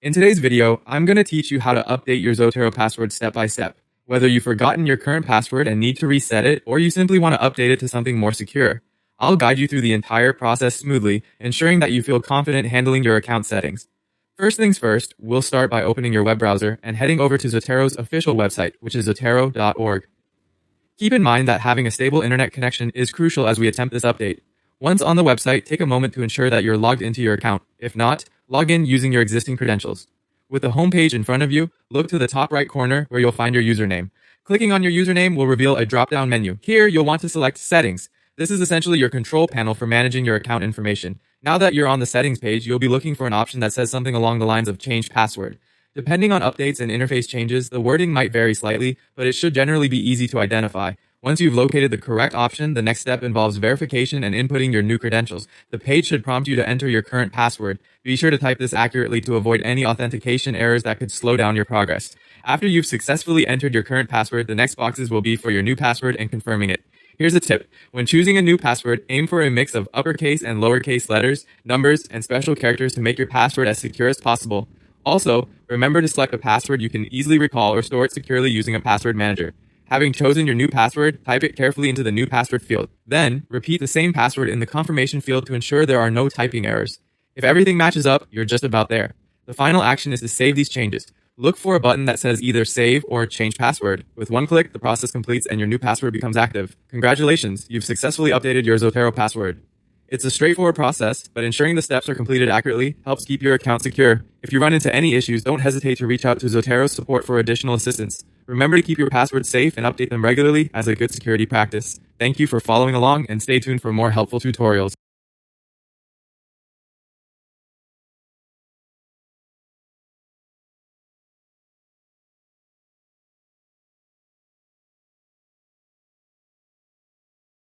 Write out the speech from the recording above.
In today's video, I'm going to teach you how to update your Zotero password step by step. Whether you've forgotten your current password and need to reset it, or you simply want to update it to something more secure, I'll guide you through the entire process smoothly, ensuring that you feel confident handling your account settings. First things first, we'll start by opening your web browser and heading over to Zotero's official website, which is zotero.org. Keep in mind that having a stable internet connection is crucial as we attempt this update. Once on the website, take a moment to ensure that you're logged into your account. If not, log in using your existing credentials. With the home page in front of you, look to the top right corner where you'll find your username. Clicking on your username will reveal a drop-down menu. Here, you'll want to select Settings. This is essentially your control panel for managing your account information. Now that you're on the settings page, you'll be looking for an option that says something along the lines of Change Password. Depending on updates and interface changes, the wording might vary slightly, but it should generally be easy to identify. Once you've located the correct option, the next step involves verification and inputting your new credentials. The page should prompt you to enter your current password. Be sure to type this accurately to avoid any authentication errors that could slow down your progress. After you've successfully entered your current password, the next boxes will be for your new password and confirming it. Here's a tip. When choosing a new password, aim for a mix of uppercase and lowercase letters, numbers, and special characters to make your password as secure as possible. Also, remember to select a password you can easily recall or store it securely using a password manager. Having chosen your new password, type it carefully into the new password field. Then, repeat the same password in the confirmation field to ensure there are no typing errors. If everything matches up, you're just about there. The final action is to save these changes. Look for a button that says either Save or Change Password. With one click, the process completes and your new password becomes active. Congratulations, you've successfully updated your Zotero password. It's a straightforward process, but ensuring the steps are completed accurately helps keep your account secure. If you run into any issues, don't hesitate to reach out to Zotero's support for additional assistance. Remember to keep your passwords safe and update them regularly as a good security practice. Thank you for following along and stay tuned for more helpful tutorials.